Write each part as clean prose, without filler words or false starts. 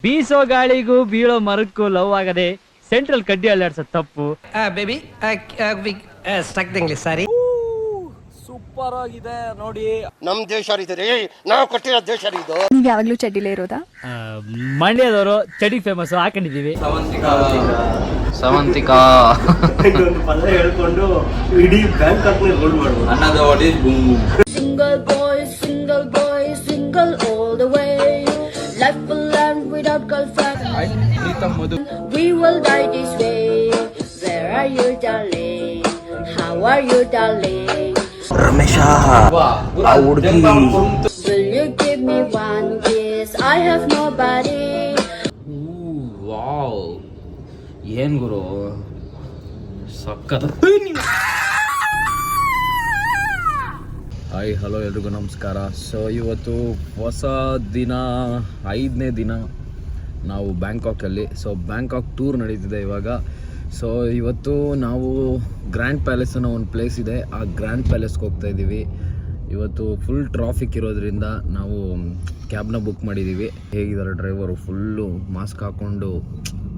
ಬೀಸೋ ಗಾಳಿಗೂ ಬೀಳೋ ಮರಕ್ಕೂ ಲವ್ ಆಗದೆ ಸೆಂಟ್ರಲ್ ಕಡ್ಡಿ ಅಲ್ಲಾಡ್ಸ ತಪ್ಪು. ಬೇಬಿ ಸ್ಟಕ್ ಇಂಗ್ಲಿಷ್ ಸಾರಿ. ಸೂಪರ್ ಆಗಿದೆ ನೋಡಿ. ನಮ್ ದೇಶ ರೀ, ನಾವು ಕಟ್ಟಿರೋ ದೇಶ ಇದು. ನೀವ್ ಯಾವಾಗ್ಲೂ ಚಡ್ಡಿಲೇ ಇರೋದಾ? ಮಂಡ್ಯದವರು ಚಡಿ ಫೇಮಸ್ ಹಾಕೊಂಡಿದೀವಿ. ಸವಂತಿಕಾ ಒಂದು ಪದ ಹೇಳ್ಕೊಂಡು ಇಡೀ ಬ್ಯಾಂಕಾಕ್ ರೋಡ್ ಮಾಡ್ಬೋದು. Single boy, single all the way. Life will end without girlfriend. We will die this way. Where are you, darling? How are you, darling? Ramesh Will you give me one kiss? I have nobody. Wow, ಏನ್ ಗುರು ಸಕ್ಕತ್. Hi hello ಎಲ್ರಿಗೂ ನಮಸ್ಕಾರ. So ಇವತ್ತು ಹೊಸ ದಿನ, 5ನೇ ದಿನ ನಾವು ಬ್ಯಾಂಕಾಕಲ್ಲಿ. ಸೊ ಬ್ಯಾಂಕಾಕ್ ಟೂರ್ ನಡೀತಿದೆ ಇವಾಗ. ಸೊ ಇವತ್ತು ನಾವು ಗ್ರ್ಯಾಂಡ್ ಪ್ಯಾಲೇಸ್ ಅನ್ನೋ ಒಂದು ಪ್ಲೇಸ್ ಇದೆ, ಆ ಗ್ರ್ಯಾಂಡ್ ಪ್ಯಾಲೇಸ್ಗೆ ಹೋಗ್ತಾ ಇದ್ದೀವಿ. ಇವತ್ತು ಫುಲ್ ಟ್ರಾಫಿಕ್ ಇರೋದ್ರಿಂದ ನಾವು ಕ್ಯಾಬ್ನ ಬುಕ್ ಮಾಡಿದ್ದೀವಿ. ಹೇಗಿದ್ದಾರೆ ಡ್ರೈವರು, ಫುಲ್ಲು ಮಾಸ್ಕ್ ಹಾಕ್ಕೊಂಡು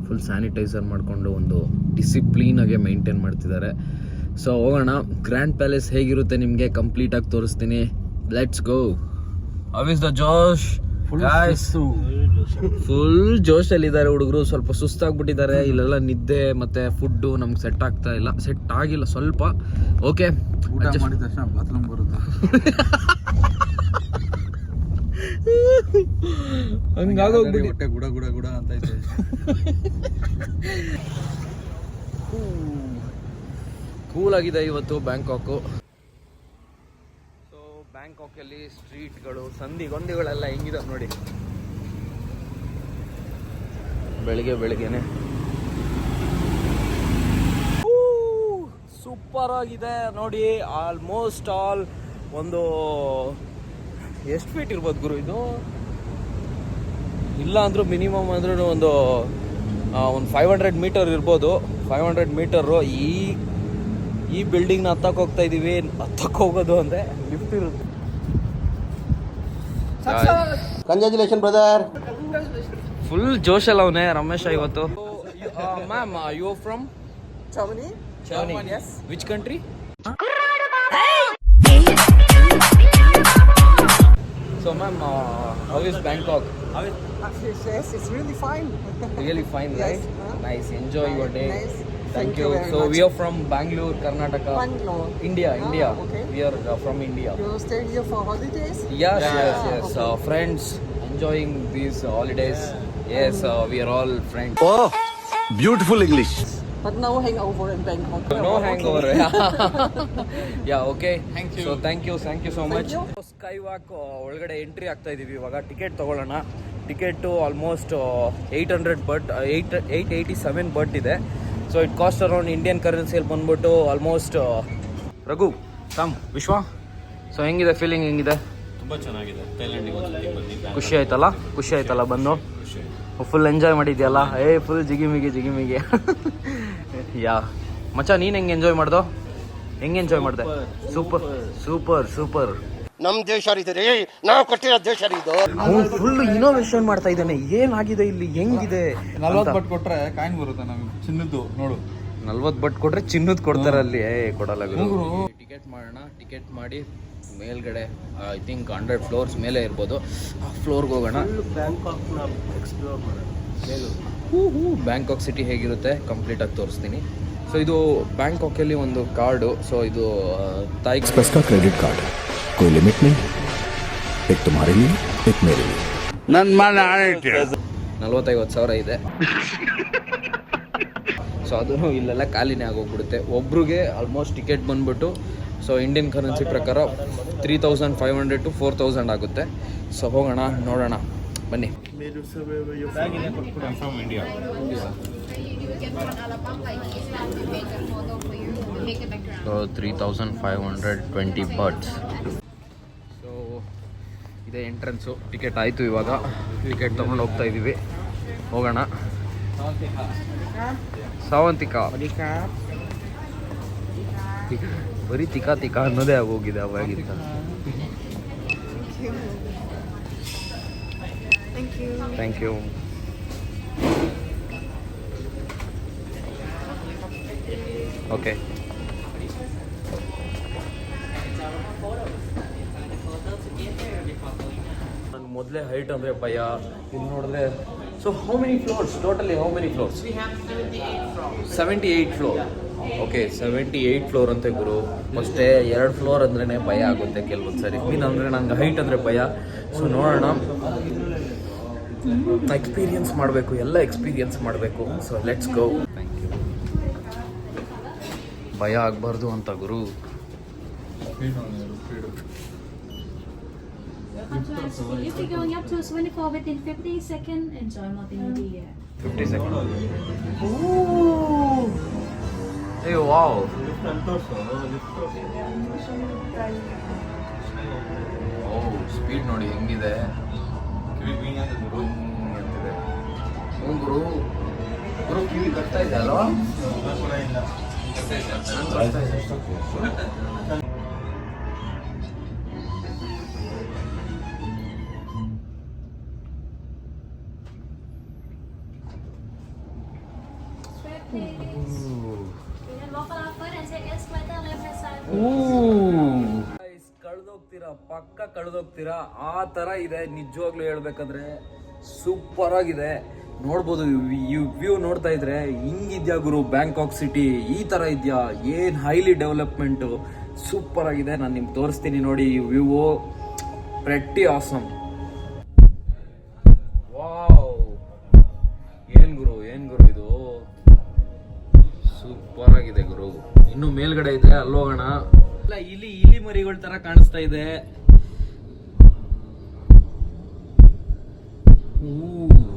ಫುಲ್ ಸ್ಯಾನಿಟೈಸರ್ ಮಾಡಿಕೊಂಡು ಒಂದು ಡಿಸಿಪ್ಲೀನಾಗೆ ಮೇಂಟೈನ್ ಮಾಡ್ತಿದ್ದಾರೆ. ಸೊ ಹೋಗೋಣ, ಗ್ರ್ಯಾಂಡ್ ಪ್ಯಾಲೇಸ್ ಹೇಗಿರುತ್ತೆ ನಿಮಗೆ ಕಂಪ್ಲೀಟಾಗಿ ತೋರಿಸ್ತೀನಿ. Let's go. How is the josh guys? Full ಜೋಶಲ್ಲಿದ್ದಾರೆ ಹುಡುಗರು. ಸ್ವಲ್ಪ ಸುಸ್ತಾಗ್ಬಿಟ್ಟಿದ್ದಾರೆ. ಇಲ್ಲೆಲ್ಲ ನಿದ್ದೆ ಮತ್ತೆ ಫುಡ್ಡು ನಮ್ಗೆ ಸೆಟ್ ಆಗ್ತಾ ಇಲ್ಲ, ಸೆಟ್ ಆಗಿಲ್ಲ ಸ್ವಲ್ಪ. ಓಕೆ, ಬಾತ್ರೂಮ್ ಬರುತ್ತೆ ಹಂಗಾಗೋಗ್ಬಿಟ್ಟು ಹೊಟ್ಟೆ ಗುಡ ಗುಡ ಗುಡ ಅಂತ ಇದೆ. ಕೂಲ್ ಆಗಿದೆ ಇವತ್ತು ಬ್ಯಾಂಕಾಕು. ಸೊ ಬ್ಯಾಂಕಾಕಲ್ಲಿ ಸ್ಟ್ರೀಟ್ಗಳು, ಸಂದಿಗೊಂದಿಗಳೆಲ್ಲ ಹೆಂಗಿದೆ ನೋಡಿ. ಬೆಳಿಗ್ಗೆನೆ ಸೂಪರ್ ಆಗಿದೆ ನೋಡಿ. ಆಲ್ಮೋಸ್ಟ್ ಆಲ್ ಒಂದು ಎಷ್ಟು ಫೀಟ್ ಇರ್ಬೋದು ಗುರು ಇದು? ಇಲ್ಲ ಅಂದ್ರೂ ಮಿನಿಮಮ್ ಅಂದ್ರೂ ಒಂದು 500 ಮೀಟರ್ ಇರ್ಬೋದು. 500 ಮೀಟರು. ಈ ಬಿಲ್ಡಿಂಗ್ನ ಹತ್ತಕ್ಕೆ ಹೋಗ್ತಾ ಇದ್ದೀವಿ. ಹತ್ತಕ್ಕೆ ಹೋಗೋದು ಅಂದರೆ ಲಿಫ್ಟ್ ಇರುತ್ತೆ. Congratulation brother. ಫುಲ್ ಜೋಶಲ್ಲ ಅವನೇ ರಮೇಶ ಇವತ್ತು. Ma'am, you are from Germany. Yes. Which country? So ma'am, how is Bangkok? Yes, it's really fine. Really fine, Yes, right? Nice. Enjoy your day. Nice. Thank you. very So much. we are from Bangalore, Karnataka. Bangalore. India. Okay. We are from India. You stayed here for holidays? Yes. Okay. Friends enjoying these holidays. Yes, we are all friends. Oh, beautiful English. But no hangover in Bangkok. No hangover. Yeah, okay. Thank you. So thank you so much. Sky walk ಒಳಗಡೆ entry ಆಗ್ತಾ ಇದೀವಿ ಇವಾಗ. Ticket ತಗೊಳ್ಳೋಣ. Ticket almost 800 baht 887 baht ಇದೆ. So it cost around Indian ಕರೆನ್ಸಿಯಲ್ಲಿ ಬಂದ್ಬಿಟ್ಟು almost ರಘು ಕಮ್ ವಿಶ್ವ. ಸೊ ಹೆಂಗಿದೆ ಫೀಲಿಂಗ್? ಹೆಂಗಿದೆ? ತುಂಬಾ ಚೆನ್ನಾಗಿದೆ. ಥೈಲ್ಯಾಂಡ್ ಖುಷಿ ಆಯ್ತಲ್ಲ ಬಂದು? ಫುಲ್ ಎಂಜಾಯ್ ಮಾಡಿದ್ಯಲ್ಲ? ಫುಲ್ ಜಿಗಿಮಿಗಿ ಯಾ ಮಚ್ಚ, ನೀನು ಹೆಂಗೆ ಎಂಜಾಯ್ ಮಾಡ್ದೋ? ಹೆಂಗೆ ಎಂಜಾಯ್ ಮಾಡಿದೆ? ಸೂಪರ್. ನಮ್ ದೇಶ ರೀ, ನಾವು ಕಟ್ಟಿರೋ ದೇಶ ಇದು. ಫುಲ್ ಇನೋವೇಷನ್ ಮಾಡ್ತಾ ಇದ್ದಾನೆ. ಏನಾಗಿದೆ ಇಲ್ಲಿ, ಹೆಂಗಿದೆ? 40 ಬಟ್ ಕೊಟ್ರೆ ಕಾಯಿನ್ ಬರುತ್ತೆ ನಮ್ಗೆ, ಚಿನ್ನದ್ದು ನೋಡು. 40 ಬಟ್ ಕೊಟ್ರೆ ಚಿನ್ನದ್ ಕೊಡ್ತಾರ ಅಲ್ಲಿ? ಕೊಡಲ್ಲ ಗುರು. ಟಿಕೆಟ್ ಮಾಡೋಣ. ಟಿಕೆಟ್ ಮಾಡಿ ಮೇಲ್ಗಡೆ ಐ ಥಿಂಕ್ 100 ಫ್ಲೋರ್ಸ್ ಮೇಲೆ ಇರ್ಬೋದು. ಆ ಫ್ಲೋರ್ಗೆ ಹೋಗೋಣ. ಬ್ಯಾಂಕಾಕ್ ಸಿಟಿ ಹೇಗಿರುತ್ತೆ ಕಂಪ್ಲೀಟಾಗಿ ತೋರಿಸ್ತೀನಿ. ಸೊ ಇದು ಬ್ಯಾಂಕಾಕಲ್ಲಿ ಒಂದು ಕಾರ್ಡು. ಸೊ ಇದು ತಾಯಿ एक्सप्रेस का क्रेडिट कार्ड, कोई लिमिट नहीं, एक तुम्हारे लिए एक मेरे लिए. 40-50 ಸಾವಿರ ಇದೆ. ಸೊ ಅದು ಇಲ್ಲೆಲ್ಲ ಖಾಲಿನೇ ಆಗೋಗ್ಬಿಡುತ್ತೆ. ಒಬ್ರಿಗೆ ಆಲ್ಮೋಸ್ಟ್ ಟಿಕೆಟ್ ಬಂದ್ಬಿಟ್ಟು ಸೊ ಇಂಡಿಯನ್ ಕರೆನ್ಸಿ ಪ್ರಕಾರ 3500 to 4000 ಆಗುತ್ತೆ. ಸೊ ಹೋಗೋಣ, ನೋಡೋಣ ಬನ್ನಿ. From India. So 3520 buds. So ಇದೇ ಎಂಟ್ರೆನ್ಸು. ಟಿಕೆಟ್ ಆಯಿತು ಇವಾಗ. ಟಿಕೆಟ್ ತೊಗೊಂಡು ಹೋಗ್ತಾ ಇದ್ದೀವಿ. ಹೋಗೋಣ. ಸಾವಂತಿಕಾ ಬರೀ ತಿಕಾ ಅನ್ನೋದೇ ಆಗೋಗಿದೆ ಅವಾಗಿಂತ. Thank you. ಓಕೆ. ನನಗೆ ಮೊದಲೇ ಹೈಟ್ ಅಂದರೆ ಭಯ. ಇಲ್ಲಿ ನೋಡಿದ್ರೆ so how many floors totally? How many floors? 78 floor. Okay, 78 floor ಅಂತೆ ಗುರು. ಅಷ್ಟೇ 2 ಫ್ಲೋರ್ ಅಂದ್ರೇ ಭಯ ಆಗುತ್ತೆ ಕೆಲವೊಂದು ಸರಿ. ಅಂದರೆ ನಂಗೆ ಹೈಟ್ ಅಂದರೆ ಭಯ. ಸೊ ನೋಡೋಣ, ಎಕ್ಸ್ಪೀರಿಯನ್ಸ್ ಮಾಡಬೇಕು, ಎಲ್ಲ ಎಕ್ಸ್ಪೀರಿಯನ್ಸ್ ಮಾಡಬೇಕು. So let's go. Thank you. ಭಯ ಆಗಬಾರ್ದು ಅಂತ ಗುರು. If you're going up to 24 within 50 seconds, enjoy multimedia. 50 seconds. Hey, wow. Oh, speed ನೋಡಿ ಹೆಂಗಿದೆ. ಗುರು ಕಿವಿ ಕಟ್ತಾ ಇದೆ ಅಲ್ವಾ? ಪಕ್ಕ ಕಳೆದೋಗ್ತೀರಾ ಆ ಥರ ಇದೆ. ನಿಜವಾಗ್ಲೂ ಹೇಳ್ಬೇಕಂದ್ರೆ ಸೂಪರ್ ಆಗಿದೆ. ನೋಡ್ಬೋದು, ವ್ಯೂ ನೋಡ್ತಾ ಇದ್ರೆ ಹಿಂಗಿದ್ಯಾ ಗುರು ಬ್ಯಾಂಕಾಕ್ ಸಿಟಿ, ಈ ಥರ ಇದೆಯಾ? ಏನು ಹೈಲಿ ಡೆವಲಪ್ಮೆಂಟು, ಸೂಪರ್ ಆಗಿದೆ. ನಾನು ನಿಮ್ಗೆ ತೋರಿಸ್ತೀನಿ ನೋಡಿ ವ್ಯೂ. Pretty awesome. ವಾವ್, ಏನು ಗುರು ಇದು ಸೂಪರ್ ಆಗಿದೆ ಗುರು. ಇನ್ನು ಮೇಲ್ಗಡೆ ಇದೆ, ಅಲ್ಲೋಗೋಣ. ಇಲಿ ಮರಿಗಳ ತರ ಕಾಣಿಸ್ತಾ ಇದೆ.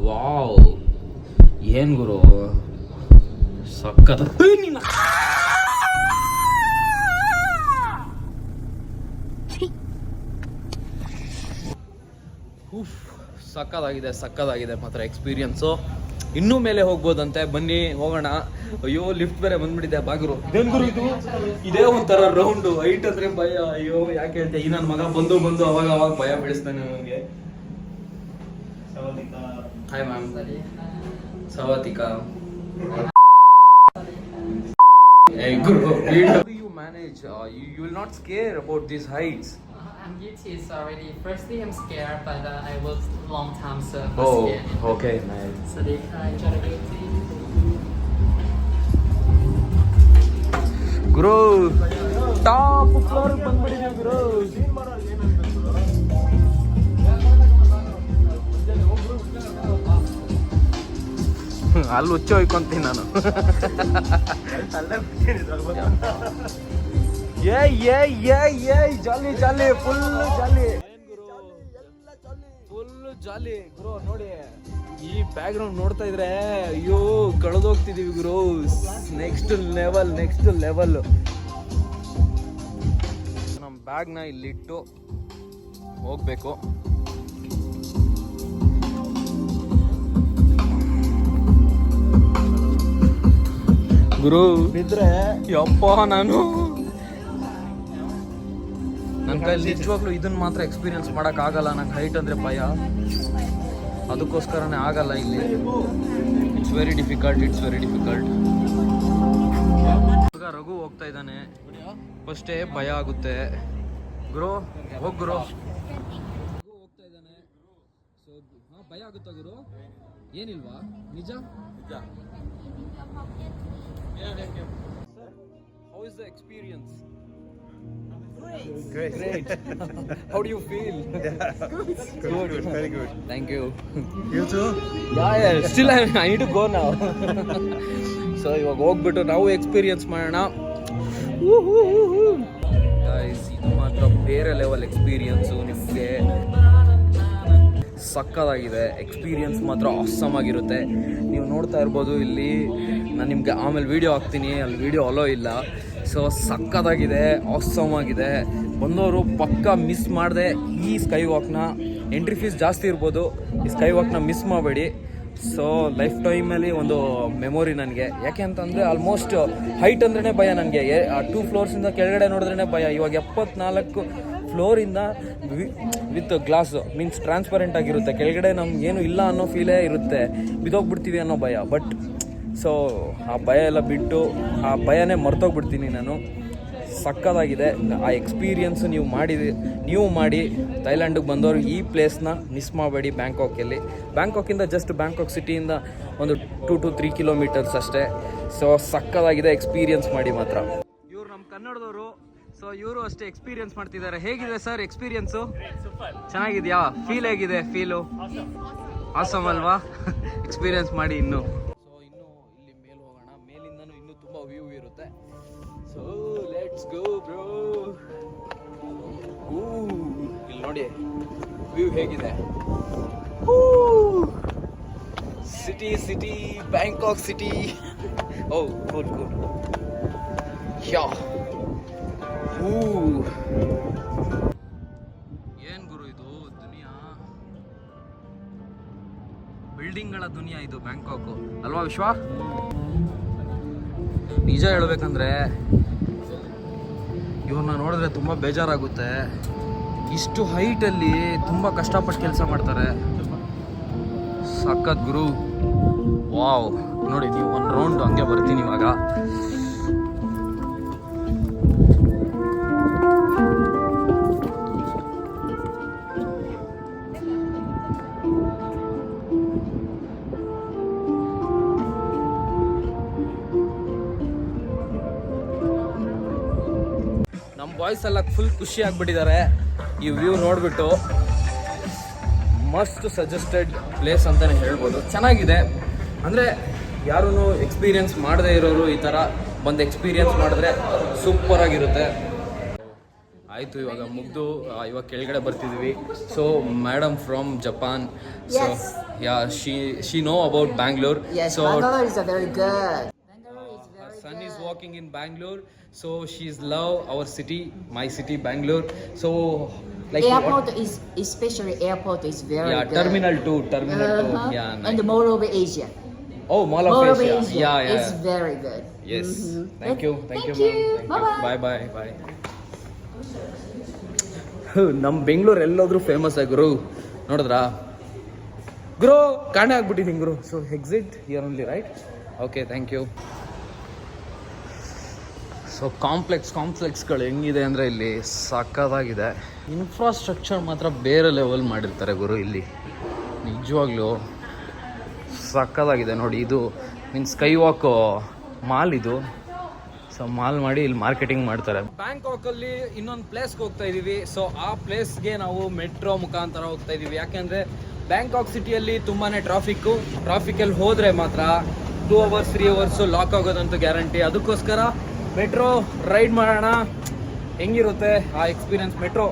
ವಾವ್, ಏನ್ ಗುರು ಸಕ್ಕತ್. ಸಕ್ಕದಾಗಿದೆ ಮಾತ್ರ ಎಕ್ಸ್ಪೀರಿಯನ್ಸು. ಇನ್ನೂ ಮೇಲೆ ಹೋಗ್ಬೋದಂತೆ. ಬನ್ನಿ ಹೋಗೋಣ. ಅಯ್ಯೋ, ಲಿಫ್ಟ್ ಬೇರೆ ಬಂದ್ಬಿಟ್ಟಿದೆ. ಬಾಗಿರು ಇದೇನ್ ಗುರು ಇದು? ಇದೇ ಒಂಥರ ರೌಂಡು. ಹೈಟ್ ಅಂದ್ರೆ ಭಯ. ಅಯ್ಯೋ ಯಾಕೆ ಹೇಳ್ತೆ, ಈ ನನ್ನ ಮಗ ಬಂದು ಅವಾಗ ಭಯ ಬೆಳೆಸ್ತಾನೆ ನನಗೆ. Hi ma'am. ಸವಾತಿಕಾ. You manage, you will not scare about these heights. I'm UTS already. Firstly, I'm scared, but I worked long time, so I'm Oh, scared. okay, nice. So they enjoy the beauty. Guru, top floor ಬಂದ್ಬಿಟ್ಟಿದೆ ಗುರು. ಅಲ್ಲಿ ಹುಚ್ಚ ಹೋಯ್ಕೊಂತೀನಿ ನಾನು. ಜಾಲಿ full jolly ಗುರು. ನೋಡಿ ಈ back ground ನೋಡ್ತಾ ಇದ್ರೆ ಅಯ್ಯೋ ಕಳೆದೋಗ್ತಿದೀವಿ ಗುರು. Next level. ನಮ್ಮ ಬ್ಯಾಗ್ನ ಇಲ್ಲಿಟ್ಟು ಹೋಗ್ಬೇಕು. ಗುರು ಇದ್ರೆ ಯಪ್ಪ, ನನ್ನ ಕೈಲಿ ನಿಜವಾಗ್ಲೂ ಇದನ್ನ ಮಾತ್ರ ಎಕ್ಸ್ಪೀರಿಯನ್ಸ್ ಮಾಡೋಕ್ಕಾಗಲ್ಲ. ನಂಗೆ ಹೈಟ್ ಅಂದರೆ ಭಯ, ಅದಕ್ಕೋಸ್ಕರನೇ ಆಗಲ್ಲ ಇಲ್ಲಿ. It's very difficult. ಈಗ ರಘು ಹೋಗ್ತಾ ಇದ್ದಾನೆ. ಫಸ್ಟೇ ಭಯ ಆಗುತ್ತೆ ಗುರು. ಹೋಗ್ ಗುರು. ರಘು ಹೋಗ್ತಾ ಇದ್ದಾನೆ. ಸೊ ಭಯ ಆಗುತ್ತಾ ಗುರು? ಏನಿಲ್ವಾ? ನಿಜ. How is the experience? Great. How do you feel? Good. Very good. Thank you. You too? Yeah. Still I need to go now. So ಇವಾಗ ಹೋಗ್ಬಿಟ್ಟು ನಾವು ಎಕ್ಸ್ಪೀರಿಯನ್ಸ್ ಮಾಡೋಣ. ಗೈಸ್, ಇದು ಮಾತ್ರ ಬೇರೆ ಲೆವೆಲ್ ಎಕ್ಸ್ಪೀರಿಯನ್ಸು. ನಿಮಗೆ ಸಕ್ಕತ್ತಾಗಿದೆ. ಎಕ್ಸ್ಪೀರಿಯನ್ಸ್ ಮಾತ್ರ ಆಸಮ್ ಆಗಿರುತ್ತೆ. ನೀವು ನೋಡ್ತಾ ಇರ್ಬೋದು ಇಲ್ಲಿ. ನಾನು ನಿಮಗೆ ಆಮೇಲೆ ವೀಡಿಯೋ ಹಾಕ್ತೀನಿ, ಅಲ್ಲಿ ವೀಡಿಯೋ ಅಲೋ ಇಲ್ಲ. ಸೊ ಸಕ್ಕತ್ತಾಗಿದೆ, ಆಸಮ್ ಆಗಿದೆ. ಬಂದವರು ಪಕ್ಕ ಮಿಸ್ ಮಾಡದೆ ಈ ಸ್ಕೈ ವಾಕ್ನ, ಎಂಟ್ರಿ ಫೀಸ್ ಜಾಸ್ತಿ ಇರ್ಬೋದು, ಈ ಸ್ಕೈ ವಾಕ್ನ ಮಿಸ್ ಮಾಡಬೇಡಿ. ಸೊ ಲೈಫ್ ಟೈಮಲ್ಲಿ ಒಂದು ಮೆಮೊರಿ ನನಗೆ. ಯಾಕೆ ಅಂತಂದರೆ ಆಲ್ಮೋಸ್ಟ್ ಹೈಟ್ ಅಂದ್ರೇ ಭಯ ನನಗೆ. 2 ಫ್ಲೋರ್ಸಿಂದ ಕೆಳಗಡೆ ನೋಡಿದ್ರೇ ಭಯ. ಇವಾಗ 74 ಫ್ಲೋರಿಂದ ವಿತ್ ಗ್ಲಾಸ್ ಮೀನ್ಸ್ ಟ್ರಾನ್ಸ್ಪರೆಂಟ್ ಆಗಿರುತ್ತೆ. ಕೆಳಗಡೆ ನಮ್ಗೇನು ಇಲ್ಲ ಅನ್ನೋ ಫೀಲೇ ಇರುತ್ತೆ. ಬಿದ್ದೋಗ್ಬಿಡ್ತೀವಿ ಅನ್ನೋ ಭಯ. ಬಟ್ ಸೊ ಆ ಭಯ ಎಲ್ಲ ಬಿಟ್ಟು ಆ ಭಯನೇ ಮರ್ತೋಗ್ಬಿಡ್ತೀನಿ ನಾನು. ಸಕ್ಕತ್ತಾಗಿದೆ ಆ ಎಕ್ಸ್ಪೀರಿಯನ್ಸು. ನೀವು ಮಾಡಿ ಥೈಲ್ಯಾಂಡಿಗೆ ಬಂದವರು ಈ ಪ್ಲೇಸ್ನ ಮಿಸ್ ಮಾಡಬೇಡಿ. ಬ್ಯಾಂಕಾಕಿಂದ ಜಸ್ಟ್ ಬ್ಯಾಂಕಾಕ್ ಸಿಟಿಯಿಂದ ಒಂದು 2 to 3 ಕಿಲೋಮೀಟರ್ಸ್ ಅಷ್ಟೇ. ಸೊ ಸಕ್ಕತ್ತಾಗಿದೆ, ಎಕ್ಸ್ಪೀರಿಯನ್ಸ್ ಮಾಡಿ ಮಾತ್ರ. ಇವ್ರು ನಮ್ಮ ಕನ್ನಡದವರು, ಸೊ ಇವರು ಅಷ್ಟೇ ಎಕ್ಸ್ಪೀರಿಯನ್ಸ್ ಮಾಡ್ತಿದ್ದಾರೆ. ಹೇಗಿದೆ ಸರ್ ಎಕ್ಸ್ಪೀರಿಯನ್ಸು? ಚೆನ್ನಾಗಿದೆಯಾ? ಫೀಲ್ ಹೇಗಿದೆ? ಫೀಲು ಆಸಮ್ ಅಲ್ವಾ? ಎಕ್ಸ್ಪೀರಿಯನ್ಸ್ ಮಾಡಿ ಇನ್ನು. ಸೊ ಇನ್ನು ಇಲ್ಲಿ ಮೇಲೆ ಹೋಗೋಣ. ಮೇಲಿಂದನೂ ಇನ್ನೂ ತುಂಬ ವ್ಯೂ ಇರುತ್ತೆ. So let's go bro. ಇಲ್ಲಿ ನೋಡಿ ವ್ಯೂ ಹೇಗಿದೆ. City Bangkok city. Oh cool. ಏನ್ ಗುರು ಇದು ದುನಿಯಾ, ಬಿಲ್ಡಿಂಗ್ಗಳ ದುನಿಯಾ ಇದು ಬ್ಯಾಂಕಾಕ್ ಅಲ್ವಾ ವಿಶ್ವ? ನಿಜ ಹೇಳ್ಬೇಕಂದ್ರೆ ಇವ್ರನ್ನ ನೋಡಿದ್ರೆ ತುಂಬ ಬೇಜಾರಾಗುತ್ತೆ. ಇಷ್ಟು ಹೈಟಲ್ಲಿ ತುಂಬ ಕಷ್ಟಪಟ್ಟು ಕೆಲಸ ಮಾಡ್ತಾರೆ. ಸಖತ್ ಗುರು. ವಾವ್, ನೋಡಿ ನೀವು ಒಂದು ರೌಂಡ್ ಹಂಗೆ ಬರ್ತೀನಿ ಇವಾಗ. ನಮ್ಮ ಬಾಯ್ಸ್ ಎಲ್ಲ ಫುಲ್ ಖುಷಿ ಆಗ್ಬಿಟ್ಟಿದ್ದಾರೆ ಈ ವ್ಯೂ ನೋಡಿಬಿಟ್ಟು. ಮಸ್ಟ್ ಸಜೆಸ್ಟೆಡ್ ಪ್ಲೇಸ್ ಅಂತಲೇ ಹೇಳ್ಬೋದು. ಚೆನ್ನಾಗಿದೆ ಅಂದರೆ ಯಾರೂ ಎಕ್ಸ್ಪೀರಿಯನ್ಸ್ ಮಾಡದೇ ಇರೋರು ಈ ಥರ ಬಂದು ಎಕ್ಸ್ಪೀರಿಯನ್ಸ್ ಮಾಡಿದ್ರೆ ಸೂಪರಾಗಿರುತ್ತೆ. ಆಯಿತು, ಇವಾಗ ಮುಗ್ದು ಇವಾಗ ಕೆಳಗಡೆ ಬರ್ತಿದ್ವಿ. So madam from Japan. So yeah she know about Bangalore. So Bangalore is a very good. her son is working in Bangalore, so she's love our city, my city Bangalore. So like Airport is, especially airport is very yeah, good. terminal 2 yeah, nice. And the Mall of Asia. Oh, Mall of Asia. Yeah. It's very good. Yes. Thank you ma'am. Thank you. Bye. ನಮ್ಮ Bengaluru ಎಲ್ಲೋದ್ರೂ famous ಗುರು. ನೋಡಿದ್ರಾ ಗುರು? ಕಾಣೆ ಆಗ್ಬಿಟ್ಟಿದ್ದೀನಿ ಗುರು. So exit here only, right? Okay, thank you. So ಕಾಂಪ್ಲೆಕ್ಸ್ಗಳು ಹೆಂಗಿದೆ ಅಂದರೆ ಇಲ್ಲಿ ಸಕ್ಕತ್ತಾಗಿದೆ. ಇನ್ಫ್ರಾಸ್ಟ್ರಕ್ಚರ್ ಮಾತ್ರ ಬೇರೆ ಲೆವೆಲ್ ಮಾಡಿರ್ತಾರೆ ಗುರು ಇಲ್ಲಿ. ನಿಜವಾಗ್ಲೂ ಸಕ್ಕತ್ತಾಗಿದೆ ನೋಡಿ. ಇದು ಸ್ಕೈ ವಾಕ್ ಮಾಲ್ ಇದು. ಸೊ ಮಾಲ್ ಮಾಡಿ ಇಲ್ಲಿ ಮಾರ್ಕೆಟಿಂಗ್ ಮಾಡ್ತಾರೆ. ಬ್ಯಾಂಕಾಕಲ್ಲಿ ಇನ್ನೊಂದು ಪ್ಲೇಸ್ಗೆ ಹೋಗ್ತಾ ಇದ್ದೀವಿ. ಸೊ ಆ ಪ್ಲೇಸ್ಗೆ ನಾವು ಮೆಟ್ರೋ ಮುಖಾಂತರ ಹೋಗ್ತಾ ಇದ್ದೀವಿ. ಯಾಕೆಂದರೆ ಬ್ಯಾಂಕಾಕ್ ಸಿಟಿಯಲ್ಲಿ ತುಂಬಾ ಟ್ರಾಫಿಕಲ್ಲಿ ಹೋದರೆ ಮಾತ್ರ 2 hours 3 hours ಲಾಕ್ ಆಗೋದಂತೂ ಗ್ಯಾರಂಟಿ. ಅದಕ್ಕೋಸ್ಕರ ಮೆಟ್ರೋ ರೈಡ್ ಮಾಡೋಣ. ಹೆಂಗಿರುತ್ತೆ ಆ ಎಕ್ಸ್ಪೀರಿಯನ್ಸ್, ಮೆಟ್ರೋ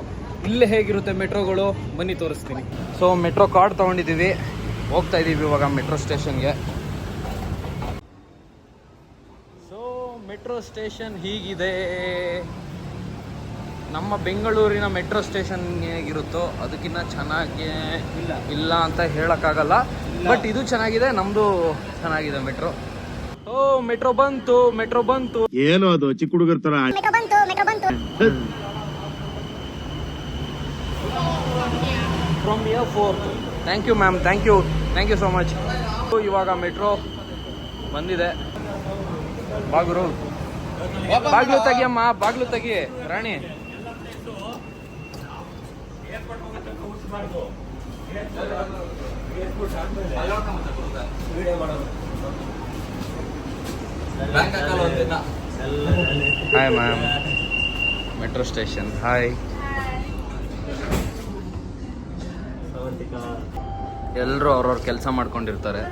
ಇಲ್ಲೇ ಹೇಗಿರುತ್ತೆ ಮೆಟ್ರೋಗಳು, ಬನ್ನಿ ತೋರಿಸ್ತೀನಿ. ಸೊ ಮೆಟ್ರೋ ಕಾರ್ಡ್ ತೊಗೊಂಡಿದ್ದೀವಿ, ಹೋಗ್ತಾ ಇದ್ದೀವಿ ಇವಾಗ ಮೆಟ್ರೋ ಸ್ಟೇಷನ್ಗೆ. ಸೊ ಮೆಟ್ರೋ ಸ್ಟೇಷನ್ ಹೀಗಿದೆ. ನಮ್ಮ ಬೆಂಗಳೂರಿನ ಮೆಟ್ರೋ ಸ್ಟೇಷನ್ ಹೇಗಿರುತ್ತೋ ಅದಕ್ಕಿಂತ ಚೆನ್ನಾಗಿ ಇಲ್ಲ ಅಂತ ಹೇಳೋಕ್ಕಾಗಲ್ಲ. ಬಟ್ ಇದು ಚೆನ್ನಾಗಿದೆ, ನಮ್ಮದು ಚೆನ್ನಾಗಿದೆ ಮೆಟ್ರೋ. ಓ ಮೆಟ್ರೋ ಬಂತು. ಏನೋ ಅದು ಚಿಕ್ಕ ಹುಡುಗರ ತರ. From airport. Thank you ma'am, thank you so much. ಇವಾಗ ಮೆಟ್ರೋ ಬಂದಿದೆ. ಬಾಗುರು, ಬಾಗ್ಲು ತೆಗಿಯಮ್ಮ, ಬಾಗ್ಲು ತೆಗಿ ರಾಣಿ. Hi ma'am, metro station. Hi. ಎಲ್ಲರೂ ಅವ್ರವ್ರ ಕೆಲಸ ಮಾಡ್ಕೊಂಡಿರ್ತಾರೆ.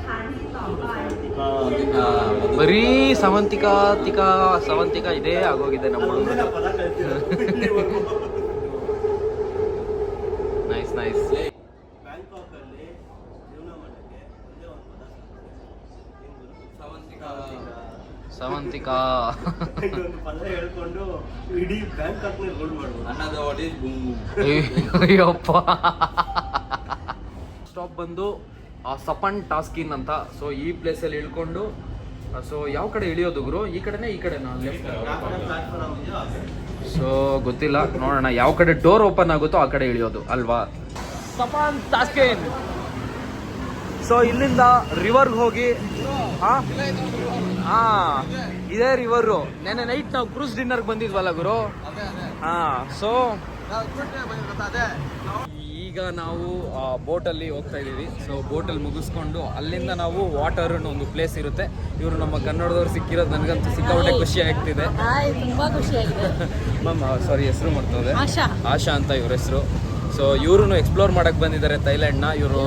ಬರೀ ಸವಂತಿಕಾ ಇದೇ ಆಗೋಗಿದೆ ನಮ್ಮ ಹುಡುಗರು. ನೈಸ್. ಸವಂತಿಕಾ ಪದ ಹೇಳ್ಕೊಂಡು ಇಡೀ ಬ್ಯಾಂಕಾಕ್ ರೋಲ್ ಮಾಡ್ಬೋದು. ಅಯ್ಯಪ್ಪ. ಸ್ಟಾಪ್ ಬಂದು ಸಪನ್ ಟಾಸ್ಕಿನ್ ಅಂತ. ಸೊ ಈ ಪ್ಲೇಸಲ್ಲಿ ಇಳ್ಕೊಂಡು, ಸೊ ಯಾವ ಕಡೆ ಇಳಿಯೋದು ಗುರು? ಈ ಕಡೆನಾ ಲೆಫ್ಟ್? ಸೊ ಗೊತ್ತಿಲ್ಲ, ನೋಡೋಣ ಯಾವ ಕಡೆ ಡೋರ್ ಓಪನ್ ಆಗುತ್ತೋ ಆ ಕಡೆ ಇಳಿಯೋದು ಅಲ್ವಾ? ಸಪನ್ ಟಾಸ್ಕಿನ್. ಸೊ ಇಲ್ಲಿಂದ ರಿವರ್ಗೆ ಹೋಗಿ ಹಾ ಇದೇ ರಿವರು. ನೆನ್ನೆ ನೈಟ್ ನಾವು ಕ್ರೂಸ್ ಡಿನ್ನರ್ಗೆ ಬಂದಿದ್ವಲ್ಲ ಗುರು. ಹಾ ಸೊ ಈಗ ನಾವು ಬೋಟಲ್ಲಿ ಹೋಗ್ತಾ ಇದ್ದೀವಿ. ಸೊ ಬೋಟಲ್ಲಿ ಮುಗಿಸ್ಕೊಂಡು ಅಲ್ಲಿಂದ ನಾವು ವಾಟರ್ ಒಂದು ಪ್ಲೇಸ್ ಇರುತ್ತೆ. ಇವರು ನಮ್ಮ ಕನ್ನಡದವ್ರು ಸಿಕ್ಕಿರೋದು ನನಗಂತೂ ಸಿಕ್ಕಾಪಟ್ಟೆ ಖುಷಿ ಆಗ್ತಿದೆ. ತುಂಬಾ ಖುಷಿಯಾಗಿದೆ. ಮ್ಯಾಮ್ ಸಾರಿ ಹೆಸರು ಮಾಡ್ತದೆ, ಆಶಾ ಅಂತ ಇವ್ರ ಹೆಸರು. ಸೊ ಇವರು ಎಕ್ಸ್ಪ್ಲೋರ್ ಮಾಡಕ್ ಬಂದಿದ್ದಾರೆ ಥೈಲ್ಯಾಂಡ್ನ. ಇವರು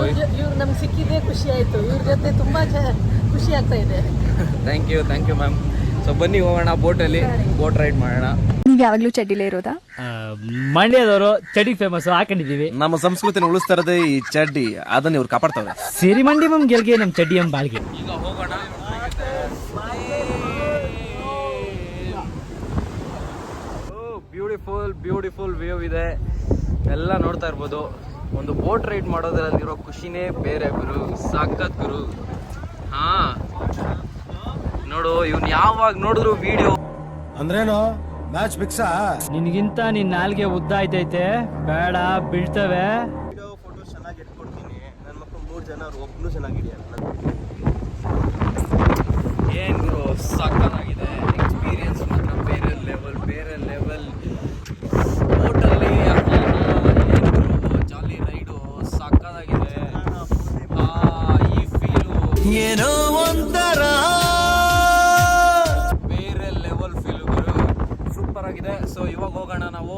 ನಮ್ಗೆ ಸಿಕ್ಕಿದೆ, ಖುಷಿ ಆಯ್ತು. ಇವ್ರ ಜೊತೆ ತುಂಬಾ ಖುಷಿ ಆಗ್ತಾ ಇದೆ. Thank you ma'am. ಸೊ ಬನ್ನಿ ಹೋಗೋಣ ಬೋಟಲ್ಲಿ, ಬೋಟ್ ರೈಡ್ ಮಾಡೋಣ. ನೀವ್ ಯಾವಾಗ್ಲೂ ಚಡ್ಡಿಲೇ ಇರೋದಾ? ಮಂಡ್ಯದವರು ಚಡಿ ಫೇಮಸ್ ಹಾಕೊಂಡಿದೀವಿ. ನಮ್ಮ ಸಂಸ್ಕೃತಿನ ಉಳಿಸ್ತಾ ಇರೋದೇ ಈ ಚಡ್ಡಿ, ಅದನ್ನ ಇವ್ರು ಕಾಪಾಡ್ತಾರೆ. ಸಿರಿ ಮಂಡಿ ಮಮ್ ಗೆಲ್ಗೆ ನಮ್ ಚಡ್ಡಿ ಎಂ ಬಾಳ್ಗೆ. ಈಗ ಹೋಗೋಣ. ಬ್ಯೂಟಿಫುಲ್ ವ್ಯೂ ಇದೆ, ಎಲ್ಲ ನೋಡ್ತಾ ಇರ್ಬೋದು. ಒಂದು ಬೋಟ್ ರೈಡ್ ಮಾಡೋದ್ರಲ್ಲಿರೋ ಖುಷಿನೇ ಬೇರೆ ಗುರು, ಸಾಕತ್ ಗುರು. ಹಾ ನೋಡು, ಇವ್ನು ಯಾವಾಗ ನೋಡಿದ್ರು ವಿಡಿಯೋ ಅಂದ್ರೇನು ಮ್ಯಾಚ್ ಫಿಕ್ಸಾ? ನಿನ್ಗಿಂತ ನಿನ್ ನಾಲ್ಗೆ ಉದ್ದ ಆಯ್ತೈತೆ, ಬೇಡ ಬೀಳ್ತವೆ. ಫೋಟೋ ಚೆನ್ನಾಗಿ ಇಟ್ಕೊಡ್ತೀನಿ. ನನ್ನ ಮಕ್ಕಳು 3 ಜನ, ಒಬ್ಬನು ಚೆನ್ನಾಗಿದೆಯಲ್ಲ. ಏನ್ ಗುರು ಸಾಕಾಗಿದೆ. ಎಕ್ಸ್ಪೀರಿಯನ್ಸ್ ಮಾತ್ರ ಬೇರೆ ಲೆವೆಲ್. ಬೋಟಲ್ಲಿ ಜಾಲಿ ರೈಡು ಸಾಕಾಗಿದೆ. ಈ ಫೀಲು ಏನೋ ಒಂಥರ ಬೇರೆ ಲೆವೆಲ್ ಫೀಲು ಗುರು, ಸೂಪರ್ ಆಗಿದೆ. ಸೊ ಇವಾಗ ಹೋಗೋಣ ನಾವು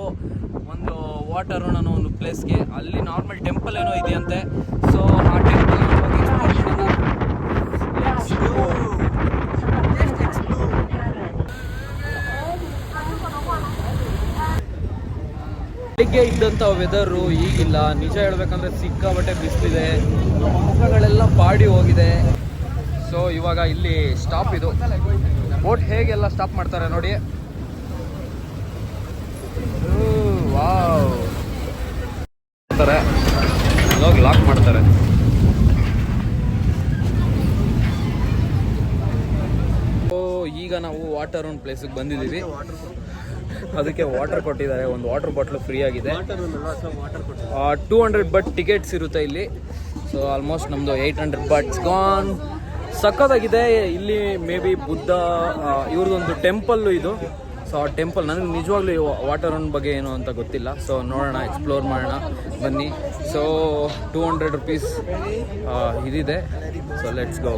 ಒಂದು ವಾಟರ್ ಅನ್ನೋ ಒಂದು ಪ್ಲೇಸ್ಗೆ. ಅಲ್ಲಿ ನಾರ್ಮಲ್ ಟೆಂಪಲ್ ಏನೋ ಇದೆಯಂತೆ. ಸೊ ಆ ಟೆಂಪಲ್ ಬೆಳಿಗ್ಗೆ ಇದ್ದಂಥ ವೆದರು ಈಗಿಲ್ಲ. ನಿಜ ಹೇಳ್ಬೇಕಂದ್ರೆ ಸಿಕ್ಕಾಬಟ್ಟೆ ಬಿಸಿಲಿದೆ, ಮುಖಗಳೆಲ್ಲ ಬಾಡಿ ಹೋಗಿದೆ. ಸೊ ಇವಾಗ ಇಲ್ಲಿ ಸ್ಟಾಪ್, ಇದು ಬೋಟ್ ಹೇಗೆಲ್ಲ ಸ್ಟಾಪ್ ಮಾಡ್ತಾರೆ ನೋಡಿ. ವಾವ್, ಹೋಗಿ ಲಾಕ್ ಮಾಡ್ತಾರೆ. ಈಗ ನಾವು ವಾಟರ್ ಒಂದು ಪ್ಲೇಸಿಗೆ ಬಂದಿದ್ದೀವಿ. ಅದಕ್ಕೆ ವಾಟರ್ ಕೊಟ್ಟಿದ್ದಾರೆ. ಒಂದು ವಾಟರ್ ಬಾಟ್ಲು ಫ್ರೀ ಆಗಿದೆ. 200 ಬಟ್ ಟಿಕೆಟ್ಸ್ ಇರುತ್ತೆ ಇಲ್ಲಿ. ಸೊ ಆಲ್ಮೋಸ್ಟ್ ನಮ್ಮದು 800 ಬಟ್ಸ್ ಗಾನ್. ಸಕ್ಕತ್ತಾಗಿದೆ. ಇಲ್ಲಿ ಮೇ ಬಿ ಬುದ್ಧ ಇವ್ರದ್ದೊಂದು ಟೆಂಪಲ್ಲು ಇದು. ಸೊ ಆ ಟೆಂಪಲ್ ನನಗೆ ನಿಜವಾಗ್ಲೂ ವಾಟರ್ ಬಗ್ಗೆ ಏನು ಅಂತ ಗೊತ್ತಿಲ್ಲ. ಸೊ ನೋಡೋಣ, ಎಕ್ಸ್ಪ್ಲೋರ್ ಮಾಡೋಣ ಬನ್ನಿ. ಸೊ 200 rupees ಇದಿದೆ. So let's go.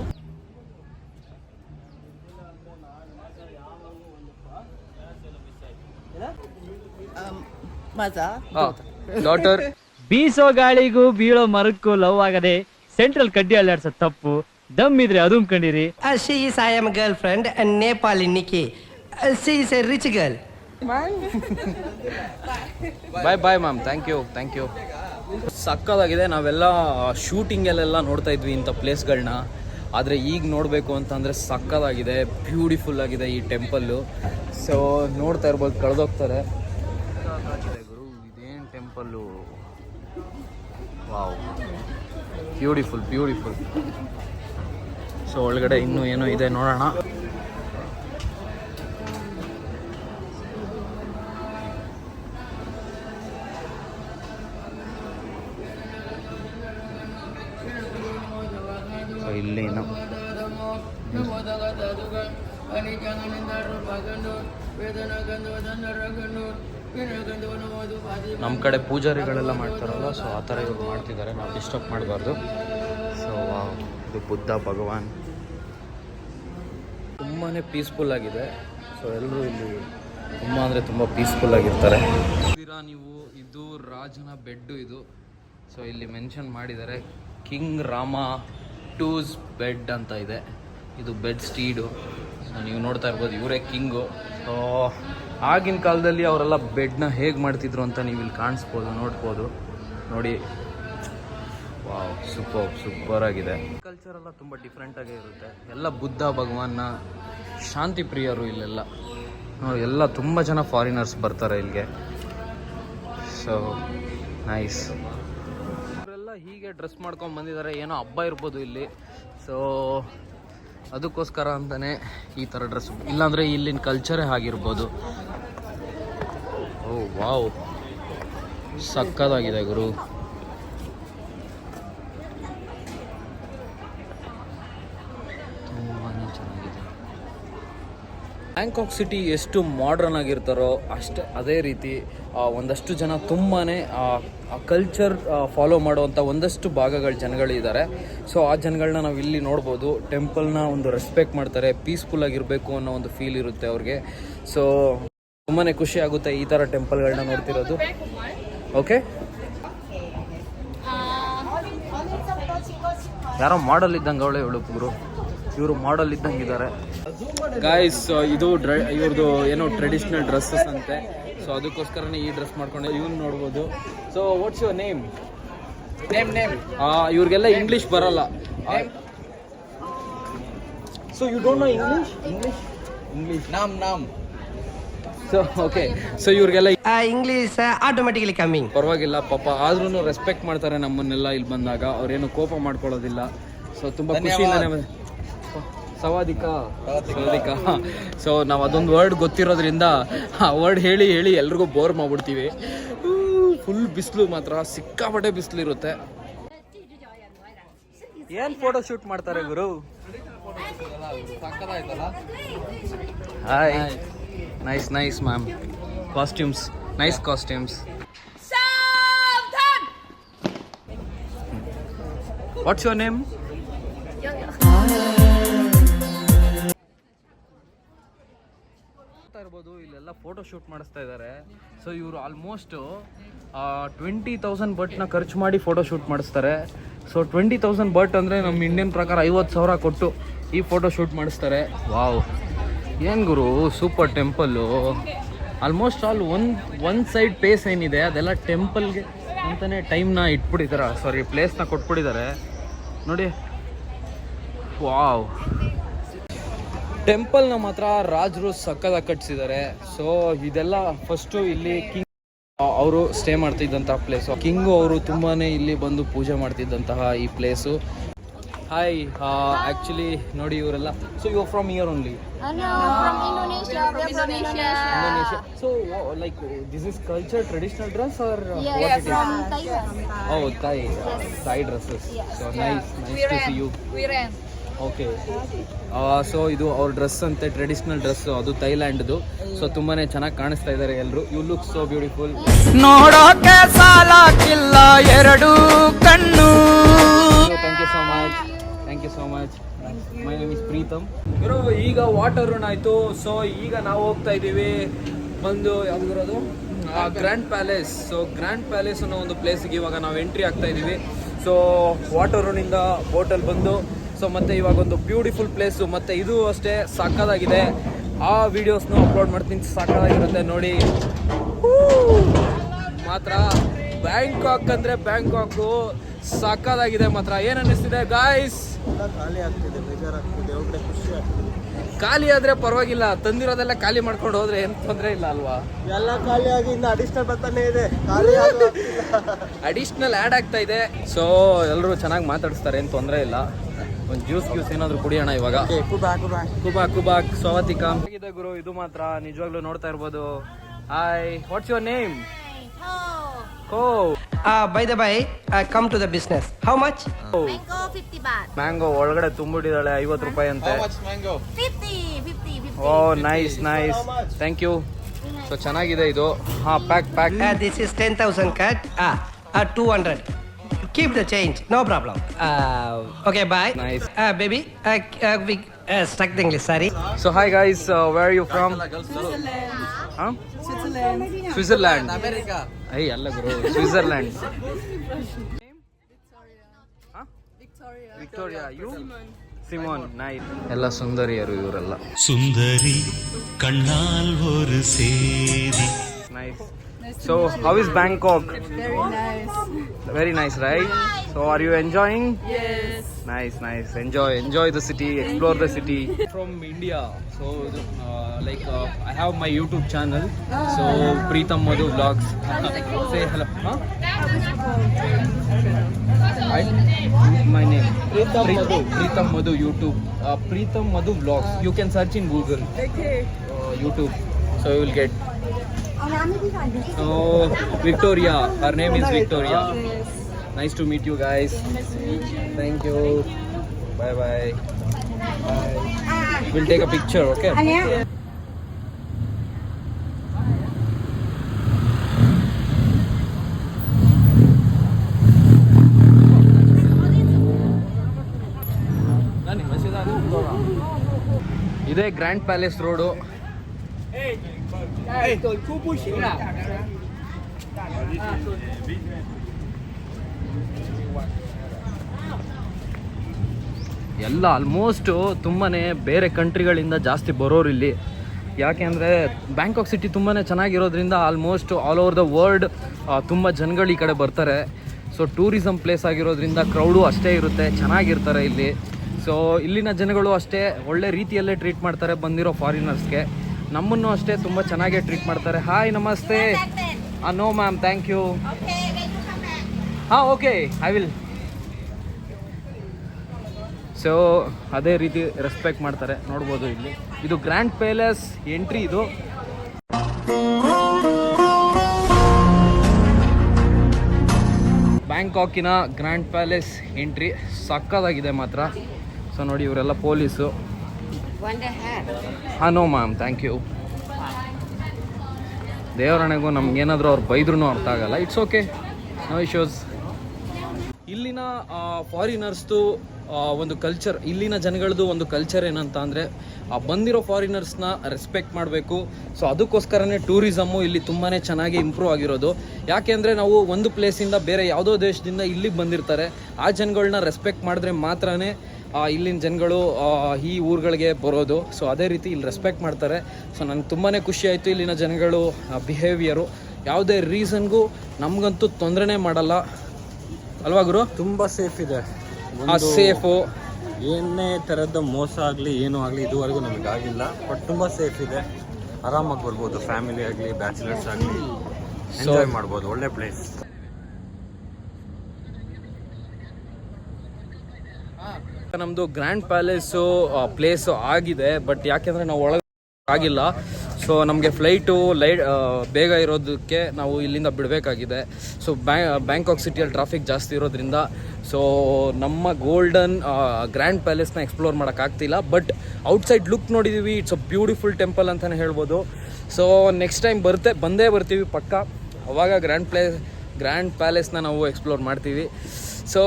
ಡಾಟರ್ ಬೀಸೋ ಗಾಳಿಗೂ ಬೀಳೋ ಮರಕ್ಕೂ ಲವ್ ಆಗದೆ ಸೆಂಟ್ರಲ್ ಕಡ್ಡಿ ಅಲ್ಲಾಡ್ಸೋ ತಪ್ಪು. ದಮ್ ಇದ್ರೆ Adam ಕಂಡಿರಿ. She is I am girlfriend and Nepali Nikki. She is a rich girl. Bye ma'am. Thank you. ಸಕ್ಕತ್ತಾಗಿದೆ. ನಾವೆಲ್ಲ ಶೂಟಿಂಗಲ್ಲೆಲ್ಲ ನೋಡ್ತಾ ಇದ್ವಿ ಇಂಥ ಪ್ಲೇಸ್ಗಳನ್ನ. ಆದರೆ ಈಗ ನೋಡಬೇಕು ಅಂತಂದರೆ ಸಕ್ಕತ್ತಾಗಿದೆ, ಬ್ಯೂಟಿಫುಲ್ ಆಗಿದೆ ಈ ಟೆಂಪಲ್ಲು. ಸೊ ನೋಡ್ತಾ ಇರ್ಬೋದು, ಕಳೆದೋಗ್ತಾರೆ. ಗುರು ಇದೇನು ಟೆಂಪಲ್ಲು, ವಾವ್, ಬ್ಯೂಟಿಫುಲ್. ಸೊ ಒಳಗಡೆ ಇನ್ನೂ ಏನೋ ಇದೆ, ನೋಡೋಣ. ಸೊ ಇಲ್ಲಿ ನಮ್ಮ ಕಡೆ ಪೂಜಾರಿಗಳೆಲ್ಲ ಮಾಡ್ತಾರಲ್ಲ, ಸೊ ಆ ಥರ ಇವ್ರು ಮಾಡ್ತಿದ್ದಾರೆ. ನಾವು ಡಿಸ್ಟರ್ಬ್ ಮಾಡಬಾರ್ದು. ಸೊ ಇದು ಬುದ್ಧ ಭಗವಾನ್, ತುಂಬಾ ಪೀಸ್ಫುಲ್ ಆಗಿದೆ. ಸೊ ಎಲ್ಲರೂ ಇಲ್ಲಿ ತುಂಬ ಅಂದರೆ ತುಂಬ ಪೀಸ್ಫುಲ್ ಆಗಿರ್ತಾರೆ. ನೀವು ಇದು ರಾಜನ ಬೆಡ್ಡು ಇದು. ಸೊ ಇಲ್ಲಿ ಮೆನ್ಷನ್ ಮಾಡಿದ್ದಾರೆ ಕಿಂಗ್ ರಾಮ 2's ಬೆಡ್ ಅಂತ ಇದೆ. ಇದು ಬೆಡ್ ಸ್ಟೀಡು. ಸೊ ನೀವು ನೋಡ್ತಾ ಇರ್ಬೋದು, ಇವರೇ ಕಿಂಗು. ಸೊ ಆಗಿನ ಕಾಲದಲ್ಲಿ ಅವರೆಲ್ಲ ಬೆಡ್ನ ಹೇಗೆ ಮಾಡ್ತಿದ್ರು ಅಂತ ನೀವು ಇಲ್ಲಿ ಕಾಣಿಸ್ಬೋದು, ನೋಡ್ಬೋದು. ನೋಡಿ, ವಾವ್, ಸೂಪರ್ ಆಗಿದೆ. ಕಲ್ಚರ್ ಎಲ್ಲ ತುಂಬ ಡಿಫ್ರೆಂಟಾಗೇ ಇರುತ್ತೆ. ಎಲ್ಲ ಬುದ್ಧ ಭಗವಾನ್ನ ಶಾಂತಿ ಪ್ರಿಯರು ಇಲ್ಲೆಲ್ಲ. ನೋಡಿ, ಎಲ್ಲ ತುಂಬ ಜನ ಫಾರಿನರ್ಸ್ ಬರ್ತಾರೆ ಇಲ್ಲಿಗೆ. So nice. ಅವರೆಲ್ಲ ಹೀಗೆ ಡ್ರೆಸ್ ಮಾಡ್ಕೊಂಡು ಬಂದಿದ್ದಾರೆ. ಏನೋ ಹಬ್ಬ ಇರ್ಬೋದು ಇಲ್ಲಿ. ಸೊ ಅದಕ್ಕೋಸ್ಕರ ಅಂತಲೇ ಈ ಥರ ಡ್ರೆಸ್, ಇಲ್ಲಾಂದರೆ ಇಲ್ಲಿನ ಕಲ್ಚರೇ ಆಗಿರ್ಬೋದು. ಓ ವಾವ್, ಸಕ್ಕತ್ತಾಗಿದೆ ಗುರು. ತುಂಬಾ ಬ್ಯಾಂಕಾಕ್ ಸಿಟಿ ಎಷ್ಟು ಮಾಡ್ರನ್ ಆಗಿರ್ತಾರೋ ಅದೇ ರೀತಿ ಒಂದಷ್ಟು ಜನ ತುಂಬಾ ಕಲ್ಚರ್ ಫಾಲೋ ಮಾಡುವಂಥ ಒಂದಷ್ಟು ಭಾಗಗಳ ಜನಗಳಿದ್ದಾರೆ. ಸೊ ಆ ಜನಗಳನ್ನ ನಾವು ಇಲ್ಲಿ ನೋಡ್ಬೋದು. ಟೆಂಪಲ್ನ ಒಂದು ರೆಸ್ಪೆಕ್ಟ್ ಮಾಡ್ತಾರೆ, ಪೀಸ್ಫುಲ್ ಆಗಿರಬೇಕು ಅನ್ನೋ ಒಂದು ಫೀಲ್ ಇರುತ್ತೆ ಅವ್ರಿಗೆ. ಸೊ ತುಂಬಾ ಖುಷಿ ಆಗುತ್ತೆ ಈ ಥರ ಟೆಂಪಲ್ಗಳನ್ನ ನೋಡ್ತಿರೋದು. ಓಕೆ, ಯಾರೋ ಮಾಡಲ್ ಇದ್ದಂಗೆ ಅವಳೆ ಹುಡುಗರು, ಇವರು ಮಾಡಲ್ ಇದ್ದಂಗೆ ಇದ್ದಾರೆ. ಗಾಯ್ಸ್, ಇದು ಇವ್ರದ್ದು ಏನೋ ಟ್ರೆಡಿಷ್ನಲ್ ಡ್ರೆಸ್ಸಸ್ ಅಂತೆ. ಸೊ ಅದಕ್ಕೋಸ್ಕರನೇ ಈ ಡ್ರೆಸ್ ಮಾಡ್ಕೊಂಡು ಇವ್ನು ನೋಡ್ಬೋದು. So what's your name? ಇವ್ರಿಗೆಲ್ಲ ಇಂಗ್ಲೀಷ್ ಬರಲ್ಲ. So you don't know English ನಾಮ್. ಸೊ ಓಕೆ, ಸೊ ಇವ್ರಿಗೆಲ್ಲ ಇಂಗ್ಲೀಷ್ ಆಟೋಮೆಟಿಕಲಿ ಕಮ್ಮಿಂಗ್. ಪರವಾಗಿಲ್ಲ ಪಾಪ, ಆದ್ರೂ ರೆಸ್ಪೆಕ್ಟ್ ಮಾಡ್ತಾರೆ ನಮ್ಮನ್ನೆಲ್ಲ ಇಲ್ಲಿ ಬಂದಾಗ. ಅವ್ರೇನು ಕೋಪ ಮಾಡ್ಕೊಳ್ಳೋದಿಲ್ಲ. ಸೊ ತುಂಬ ಖುಷಿಯಿಂದಾನೆ ಸವಾದಿಕಾ. ಸೊ ನಾವು ಅದೊಂದು ವರ್ಡ್ ಗೊತ್ತಿರೋದ್ರಿಂದ ಆ ವರ್ಡ್ ಹೇಳಿ ಎಲ್ರಿಗೂ ಬೋರ್ ಮಾಡ್ಬಿಡ್ತೀವಿ. ಫುಲ್ ಬಿಸಿಲು, ಮಾತ್ರ ಸಿಕ್ಕಾಪಟ್ಟೆ ಬಿಸಿಲು ಇರುತ್ತೆ. ಏನ್ ಫೋಟೋ ಶೂಟ್ ಮಾಡ್ತಾರೆ ಗುರು? Hi, nice ma'am. Costumes, nice costumes. What's your name? ಇರ್ಬೋದು, ಇಲ್ಲೆಲ್ಲ ಫೋಟೋ ಶೂಟ್ ಮಾಡಿಸ್ತಾ ಇದ್ದಾರೆ. ಸೊ ಇವರು ಆಲ್ಮೋಸ್ಟ್ 20,000 ಬಟ್ನ ಖರ್ಚು ಮಾಡಿ ಫೋಟೋ ಶೂಟ್ ಮಾಡಿಸ್ತಾರೆ. ಸೊ 20,000 ಬಟ್ ಅಂದರೆ ನಮ್ಮ ಇಂಡಿಯನ್ ಪ್ರಕಾರ 50,000 ಕೊಟ್ಟು ಈ ಫೋಟೋ ಶೂಟ್ ಮಾಡಿಸ್ತಾರೆ. ವಾವ್, ಏನು ಗುರು, super temple. Almost all one side face ಏನಿದೆ ಅದೆಲ್ಲ ಟೆಂಪಲ್ಗೆ ಅಂತಲೇ ಟೈಮ್ನ ಇಟ್ಬಿಟ್ಟಿದ್ದಾರೆ, ಸಾರಿ ಪ್ಲೇಸ್ನ ಕೊಟ್ಬಿಟ್ಟಿದ್ದಾರೆ ನೋಡಿ. ವಾವ್, ಟೆಂಪಲ್ನ ಮಾತ್ರ ರಾಜರು ಸಕ್ಕದಾಗಿ ಕಟ್ಸಿದ್ದಾರೆ. ಸೊ ಇದೆಲ್ಲ ಫಸ್ಟು ಇಲ್ಲಿ ಕಿಂಗ್ ಅವರು ಸ್ಟೇ ಮಾಡ್ತಿದ್ದಂತಹ ಪ್ಲೇಸು. ಕಿಂಗು ಅವರು ತುಂಬಾ ಇಲ್ಲಿ ಬಂದು ಪೂಜೆ ಮಾಡ್ತಿದ್ದಂತಹ ಈ ಪ್ಲೇಸು. ಹಾಯ್, ಆ್ಯಕ್ಚುಲಿ ನೋಡಿ ಇವರೆಲ್ಲ. So you are from here only? from Indonesia. We are from Indonesia. So like this is culture, traditional dress or Yeah, what it from is? Thailand. Oh, Thai dresses. So nice to see you. We ran. Okay, so ಇದು ಅವ್ರ dress ಅಂತೆ, traditional dress, ಅದು ಥೈಲ್ಯಾಂಡ್ದು. So ತುಂಬಾನೇ ಚೆನ್ನಾಗಿ ಕಾಣಿಸ್ತಾ ಇದ್ದಾರೆ ಎಲ್ಲರೂ. You look so beautiful. ನೋಡೋಕೆ ಸಾಲಕ್ಕಿಲ್ಲ ಎರಡು ಕಣ್ಣು. Thank you so much. My name is Preetam. ಗುರು, ಈಗ ವಾಟರ್ ರನ್ ಆಯಿತು. ಸೊ ಈಗ ನಾವು ಹೋಗ್ತಾ ಇದ್ದೀವಿ ಬಂದು ಯಾವ್ದಿರೋದು Grand Palace. So Grand Palace ಅನ್ನೋ ಒಂದು ಪ್ಲೇಸಿಗೆ ಇವಾಗ ನಾವು ಎಂಟ್ರಿ ಆಗ್ತಾ ಇದ್ದೀವಿ. ಸೊ ವಾಟರ್ ರನ್ನಿಂದ ಬೋಟಲ್ಲಿ ಬಂದು, ಸೊ ಮತ್ತೆ ಇವಾಗ ಒಂದು ಬ್ಯೂಟಿಫುಲ್ ಪ್ಲೇಸು, ಮತ್ತು ಇದು ಅಷ್ಟೇ ಸಕ್ಕದಾಗಿದೆ. ಆ ವಿಡಿಯೋಸ್ನು ಅಪ್ಲೋಡ್ ಮಾಡ್ತೀನಿ, ಸಕ್ಕದಾಗಿರುತ್ತೆ ನೋಡಿ. ಮಾತ್ರ ಬ್ಯಾಂಕಾಕ್ ಅಂದರೆ ಬ್ಯಾಂಕಾಕು ಸಕ್ಕದಾಗಿದೆ ಮಾತ್ರ. ಏನು ಅನ್ನಿಸ್ತಿದೆ ಗಾಯ್ಸ್? ಖಾಲಿ ಆದರೆ ಪರವಾಗಿಲ್ಲ, ತಂದಿರೋದೆಲ್ಲ ಖಾಲಿ ಮಾಡ್ಕೊಂಡು ಹೋದ್ರೆ ಏನು ತೊಂದರೆ ಇಲ್ಲ ಅಲ್ವಾ? ಎಲ್ಲ ಖಾಲಿ ಆಗಿ ಇನ್ನು ಅಡಿಷನಲ್ ಬರ್ತಾನೆ ಇದೆ. ಅಡಿಷ್ನಲ್ ಆ್ಯಡ್ ಆಗ್ತಾ ಇದೆ. ಸೊ ಎಲ್ಲರೂ ಚೆನ್ನಾಗಿ ಮಾತಾಡಿಸ್ತಾರೆ, ಏನು ತೊಂದರೆ ಇಲ್ಲ. ಒಂದು ಜ್ಯೂಸ್ ಏನಾದರೂ ಕುಡಿಯೋಣ ಇವಾಗ. ಕುಬಾಕ್ ಸ್ವಾತಿಕಾ ಇದೆ ಗುರು. ಇದು ಮಾತ್ರ ನಿಜವಾಗ್ಲೂ ನೋಡ್ತಾ ಇರ್ಬೋದು. Hi, what's your name? By the way, come to the business. How much? Mango 50 baht. Mango ಒಳಗಡೆ ತುಂಬಿಟ್ಟಿದ್ದಾಳೆ, 50 ರೂಪಾಯಿ ಅಂತೆ. 50. Oh nice. Thank you. So ಚೆನ್ನಾಗಿದೆ ಇದು. ಹಾಂ, pack. This is 10,000 cut. 200. Keep the change, no problem. Okay, bye. Nice. Baby, we stuck the English, sorry. So hi guys, where are you from? Huh? Switzerland. America. Hey, alla guru. Switzerland. Victoria. You? Simon. Nice. ಎಲ್ಲ ಸುಂದರಿಯರು ಇವರೆಲ್ಲ. ಸುಂದರಿ ಕಣ್ಣಾಲ್ ஒரு சேதி. Nice. So how is Bangkok? Very nice, right? So are you enjoying? Yes. Nice. Enjoy the city, explore the city. From India, so I have my YouTube channel. So Preetham Madhu Vlogs. Say hello. Huh? My name Preetham Madhu YouTube. Preetham Madhu Vlogs. You can search in Google. YouTube. So you will get. Oh, Victoria. Her name is Victoria. Nice to meet you guys. Thank you. Bye. We'll take a picture, okay? ಇದೇ grand palace road. ಎಲ್ಲ almost ತುಂಬಾನೇ ಬೇರೆ ಕಂಟ್ರಿಗಳಿಂದ ಜಾಸ್ತಿ ಬರೋರು ಇಲ್ಲಿ. ಯಾಕೆ ಅಂದರೆ Bangkok city ತುಂಬಾ ಚೆನ್ನಾಗಿರೋದ್ರಿಂದ almost all over the world ತುಂಬ ಜನಗಳು ಈ ಕಡೆ ಬರ್ತಾರೆ. ಸೊ ಟೂರಿಸಮ್ ಪ್ಲೇಸ್ ಆಗಿರೋದ್ರಿಂದ ಕ್ರೌಡು ಅಷ್ಟೇ ಇರುತ್ತೆ, ಚೆನ್ನಾಗಿರ್ತಾರೆ ಇಲ್ಲಿ. ಸೊ ಇಲ್ಲಿನ ಜನಗಳು ಅಷ್ಟೇ ಒಳ್ಳೆ ರೀತಿಯಲ್ಲೇ ಟ್ರೀಟ್ ಮಾಡ್ತಾರೆ ಬಂದಿರೋ ಫಾರಿನರ್ಸ್ಗೆ. ನಮ್ಮನ್ನು ಅಷ್ಟೇ ತುಂಬ ಚೆನ್ನಾಗೇ ಟ್ರೀಟ್ ಮಾಡ್ತಾರೆ. ಹಾಯ್, ನಮಸ್ತೆ. No ma'am, thank you. ಹಾಂ, ಓಕೆ, ಐ ವಿಲ್. ಸೊ ಅದೇ ರೀತಿ ರೆಸ್ಪೆಕ್ಟ್ ಮಾಡ್ತಾರೆ, ನೋಡ್ಬೋದು ಇಲ್ಲಿ. ಇದು ಗ್ರ್ಯಾಂಡ್ ಪ್ಯಾಲೇಸ್ ಎಂಟ್ರಿ. ಇದು ಬ್ಯಾಂಕಾಕಿನ ಗ್ರ್ಯಾಂಡ್ ಪ್ಯಾಲೇಸ್ ಎಂಟ್ರಿ ಸಕ್ಕತ್ತಾಗಿದೆ ಮಾತ್ರ. ಸೊ ನೋಡಿ, ಇವರೆಲ್ಲ ಪೊಲೀಸು. ಹಾಂ, ನೋ ಮ್ಯಾಮ್, ಥ್ಯಾಂಕ್ ಯು. ದೇವರಣೆಗೂ ನಮ್ಗೇನಾದರೂ ಅವ್ರು ಬೈದ್ರೂ ಅರ್ಥ ಆಗಲ್ಲ. It's okay, no issues. ಇಲ್ಲಿನ ಫಾರಿನರ್ಸ್ದು ಒಂದು ಕಲ್ಚರ್, ಇಲ್ಲಿನ ಜನಗಳದ್ದು ಒಂದು ಕಲ್ಚರ್ ಏನಂತ ಅಂದರೆ ಬಂದಿರೋ ಫಾರಿನರ್ಸ್ನ ರೆಸ್ಪೆಕ್ಟ್ ಮಾಡಬೇಕು. ಸೊ ಅದಕ್ಕೋಸ್ಕರನೇ ಟೂರಿಸಮ್ಮು ಇಲ್ಲಿ ತುಂಬಾ ಚೆನ್ನಾಗಿ ಇಂಪ್ರೂವ್ ಆಗಿರೋದು. ಯಾಕೆ ಅಂದರೆ ನಾವು ಒಂದು ಪ್ಲೇಸಿಂದ ಬೇರೆ ಯಾವುದೋ ದೇಶದಿಂದ ಇಲ್ಲಿಗೆ ಬಂದಿರ್ತಾರೆ, ಆ ಜನಗಳನ್ನ ರೆಸ್ಪೆಕ್ಟ್ ಮಾಡಿದ್ರೆ ಮಾತ್ರನೇ ಇಲ್ಲಿನ ಜನಗಳು ಈ ಊರುಗಳಿಗೆ ಬರೋದು. ಸೊ ಅದೇ ರೀತಿ ಇಲ್ಲಿ ರೆಸ್ಪೆಕ್ಟ್ ಮಾಡ್ತಾರೆ. ಸೊ ನನಗೆ ತುಂಬಾ ಖುಷಿ ಆಯಿತು ಇಲ್ಲಿನ ಜನಗಳು ಬಿಹೇವಿಯರು. ಯಾವುದೇ ರೀಸನ್ಗೂ ನಮಗಂತೂ ತೊಂದರೆನೇ ಮಾಡಲ್ಲ ಅಲ್ವಾ ಗುರು? ತುಂಬ ಸೇಫ್ ಇದೆ, ಸೇಫು. ಏನೇ ಥರದ ಮೋಸ ಆಗಲಿ ಏನೂ ಆಗಲಿ ಇದುವರೆಗೂ ನಮಗಾಗಿಲ್ಲ. ಬಟ್ ತುಂಬ ಸೇಫ್ ಇದೆ, ಆರಾಮಾಗಿ ಬರ್ಬೋದು. ಫ್ಯಾಮಿಲಿ ಆಗಲಿ ಬ್ಯಾಚುಲರ್ಸ್ ಆಗಲಿ ಎಂಜಾಯ್ ಮಾಡ್ಬೋದು. ಒಳ್ಳೆ ಪ್ಲೇಸ್. ನಮ್ಮದು ಗ್ರ್ಯಾಂಡ್ ಪ್ಯಾಲೇಸು ಪ್ಲೇಸು ಆಗಿದೆ, ಬಟ್ ಯಾಕೆಂದರೆ ನಾವು ಒಳಗೆ ಆಗಿಲ್ಲ. ಸೊ ನಮಗೆ ಫ್ಲೈಟು ಬೇಗ ಇರೋದಕ್ಕೆ ನಾವು ಇಲ್ಲಿಂದ ಬಿಡಬೇಕಾಗಿದೆ. ಸೊ ಬ್ಯಾಂಕಾಕ್ ಸಿಟಿಯಲ್ಲಿ ಟ್ರಾಫಿಕ್ ಜಾಸ್ತಿ ಇರೋದ್ರಿಂದ ಸೊ ನಮ್ಮ ಗೋಲ್ಡನ್ ಗ್ರ್ಯಾಂಡ್ ಪ್ಯಾಲೇಸ್ನ ಎಕ್ಸ್ಪ್ಲೋರ್ ಮಾಡೋಕ್ಕಾಗ್ತಿಲ್ಲ. ಬಟ್ ಔಟ್ಸೈಡ್ ಲುಕ್ ನೋಡಿದ್ದೀವಿ, ಇಟ್ಸ್ ಅ ಬ್ಯೂಟಿಫುಲ್ ಟೆಂಪಲ್ ಅಂತಲೇ ಹೇಳ್ಬೋದು. ಸೊ ನೆಕ್ಸ್ಟ್ ಟೈಮ್ ಬಂದೇ ಬರ್ತೀವಿ ಪಕ್ಕ. ಅವಾಗ ಗ್ರ್ಯಾಂಡ್ ಪ್ಯಾಲೇಸ್ನ ನಾವು ಎಕ್ಸ್ಪ್ಲೋರ್ ಮಾಡ್ತೀವಿ. ಸೊ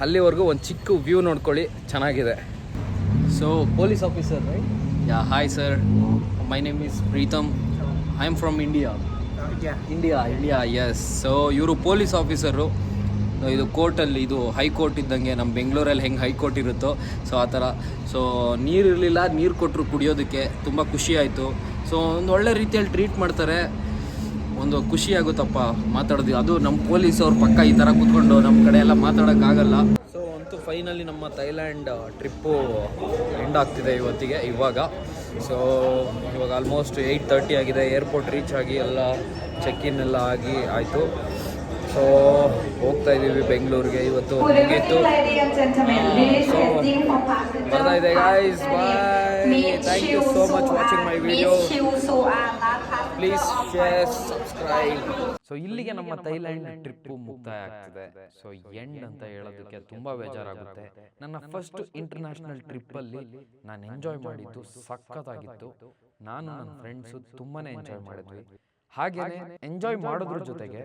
ಅಲ್ಲಿವರೆಗೂ ಒಂದು ಚಿಕ್ಕ ವ್ಯೂ ನೋಡ್ಕೊಳ್ಳಿ, ಚೆನ್ನಾಗಿದೆ. So police officer, right? Yeah, hi sir, my name is Preetam. I am from India. Yes. So ಇವರು ಪೊಲೀಸ್ ಆಫೀಸರು. ಇದು ಕೋರ್ಟಲ್ಲಿ, ಇದು ಹೈಕೋರ್ಟ್ ಇದ್ದಂಗೆ, ನಮ್ಮ ಬೆಂಗಳೂರಲ್ಲಿ ಹೆಂಗೆ ಹೈಕೋರ್ಟ್ ಇರುತ್ತೋ ಸೊ ಆ ಥರ. ಸೊ ನೀರಿರಲಿಲ್ಲ, ನೀರು ಕೊಟ್ಟರು ಕುಡಿಯೋದಕ್ಕೆ. ತುಂಬ ಖುಷಿ ಆಯಿತು. ಸೊ ಒಂದು ಒಳ್ಳೆ ರೀತಿಯಲ್ಲಿ ಟ್ರೀಟ್ ಮಾಡ್ತಾರೆ. ಒಂದು ಖುಷಿ ಆಗುತ್ತಪ್ಪ ಮಾತಾಡೋದು. ಅದು ನಮ್ಮ ಪೊಲೀಸ್ ಅವ್ರ ಪಕ್ಕ ಈ ಥರ ಕೂತ್ಕೊಂಡು ನಮ್ಮ ಕಡೆ ಎಲ್ಲ ಮಾತಾಡೋಕ್ಕಾಗಲ್ಲ. ಸೊ ಅಂತೂ ಫೈನಲಿ ನಮ್ಮ ಥೈಲ್ಯಾಂಡ್ ಟ್ರಿಪ್ಪು ಎಂಡ್ ಆಗ್ತಿದೆ ಇವಾಗ. ಸೊ ಇವಾಗ ಆಲ್ಮೋಸ್ಟ್ 8:30 ಆಗಿದೆ. ಏರ್ಪೋರ್ಟ್ ರೀಚ್ ಆಗಿ ಎಲ್ಲ ಚೆಕ್ ಇನ್ ಎಲ್ಲ ಆಗಿ ಆಯಿತು. ಸೊ ಹೋಗ್ತಾ ಇದ್ದೀವಿ ಬೆಂಗಳೂರಿಗೆ. ಇವತ್ತು ಮುಗೀತು. ಸೊ ಬರ್ತಾ ಇದೆ guys, bye. Thank you so much watching my video. Please share, subscribe. So ಇಲ್ಲಿಗೆ ನಮ್ಮ ಥೈಲ್ಯಾಂಡ್ ಟ್ರಿಪ್ಪು ಮುಕ್ತಾಯ ಆಗ್ತಿದೆ. ಸೊ ಎಂಡ್ ಅಂತ ಹೇಳೋದಕ್ಕೆ ತುಂಬ ಬೇಜಾರಾಗುತ್ತೆ. ನನ್ನ ಫಸ್ಟ್ ಇಂಟರ್ನ್ಯಾಷನಲ್ ಟ್ರಿಪ್ಪಲ್ಲಿ ನಾನು ಎಂಜಾಯ್ ಮಾಡಿದ್ದು ಸಖತ್ತಾಗಿತ್ತು. ನಾನು ನನ್ನ ಫ್ರೆಂಡ್ಸು ತುಂಬಾ ಎಂಜಾಯ್ ಮಾಡಿದ್ವಿ. ಹಾಗೇನೆ ಎಂಜಾಯ್ ಮಾಡೋದ್ರ ಜೊತೆಗೆ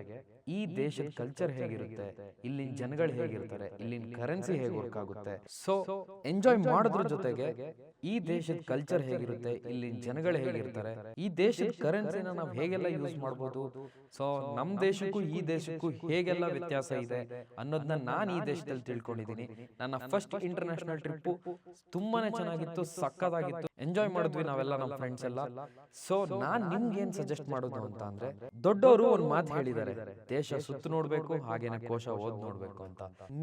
ಈ ದೇಶದ ಕಲ್ಚರ್ ಹೇಗಿರುತ್ತೆ, ಇಲ್ಲಿನ ಜನಗಳು ಹೇಗಿರ್ತಾರೆ, ಇಲ್ಲಿನ ಕರೆನ್ಸಿ ಹೇಗೆ ವರ್ಕ್ ಆಗುತ್ತೆ. ಸೊ ಎಂಜಾಯ್ ಮಾಡೋದ್ರ ಜೊತೆಗೆ ಈ ದೇಶದ ಕಲ್ಚರ್ ಹೇಗಿರುತ್ತೆ, ಇಲ್ಲಿನ ಜನಗಳು ಹೇಗಿರ್ತಾರೆ, ಈ ದೇಶದ ಕರೆನ್ಸಿನ ನಾವು ಹೇಗೆಲ್ಲ ಯೂಸ್ ಮಾಡ್ಬೋದು, ಸೊ ನಮ್ಮ ದೇಶಕ್ಕೂ ಈ ದೇಶಕ್ಕೂ ಹೇಗೆಲ್ಲ ವ್ಯತ್ಯಾಸ ಇದೆ ಅನ್ನೋದನ್ನ ನಾನು ಈ ದೇಶದಲ್ಲಿ ತಿಳ್ಕೊಂಡಿದ್ದೀನಿ. ನನ್ನ ಫಸ್ಟ್ ಇಂಟರ್ನ್ಯಾಷನಲ್ ಟ್ರಿಪ್ಪು ತುಂಬಾನೇ ಚೆನ್ನಾಗಿತ್ತು, ಸಕ್ಕತ್ತಾಗಿತ್ತು. ಎಂಜಾಯ್ ಮಾಡಿದ್ವಿ ನಾವೆಲ್ಲ, ನಮ್ಮ ಫ್ರೆಂಡ್ಸ್ ಎಲ್ಲ. ಸೊ ನಾನ್ ನಿಮ್ಗೆ ಏನ್ ಸಜೆಸ್ಟ್ ಮಾಡೋದು ಅಂತ ಅಂದ್ರೆ, ದೊಡ್ಡವರು ಒಂದು ಮಾತು ಹೇಳಿದ್ದಾರೆ, ದೇಶ ಸುತ್ತು ನೋಡ್ಬೇಕು ಹಾಗೇನೆ ಕೋಶ ಓದ್ ನೋಡ್ಬೇಕು ಅಂತ.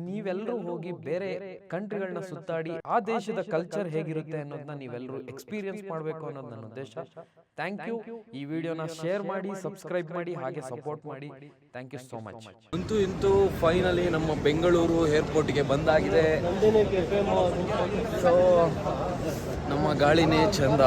ನೀವೆಲ್ಲರೂ ಹೋಗಿ ಬೇರೆ ಕಂಟ್ರಿಗಳನ್ನ ಸುತ್ತಾಡಿ ಆ ದೇಶದ ಕಲ್ಚರ್ ಹೇಗಿರುತ್ತೆ ಅನ್ನೋದನ್ನ ನೀವೆಲ್ಲರೂ ಎಕ್ಸ್ಪೀರಿಯನ್ಸ್ ಮಾಡ್ಬೇಕು ಅನ್ನೋದು ನನ್ನ ಉದ್ದೇಶ. Thank you. ಈ ವಿಡಿಯೋನ ಶೇರ್ ಮಾಡಿ, ಸಬ್ಸ್ಕ್ರೈಬ್ ಮಾಡಿ, ಹಾಗೆ ಸಪೋರ್ಟ್ ಮಾಡಿ. Thank you so much. ಅಂತೂ ಫೈನಲಿ ನಮ್ಮ ಬೆಂಗಳೂರು ಏರ್ಪೋರ್ಟ್ಗೆ ಬಂದಾಗಿದೆ. ಸೊ ನಮ್ಮ ಗಾಳಿನೇ ಚಂದ.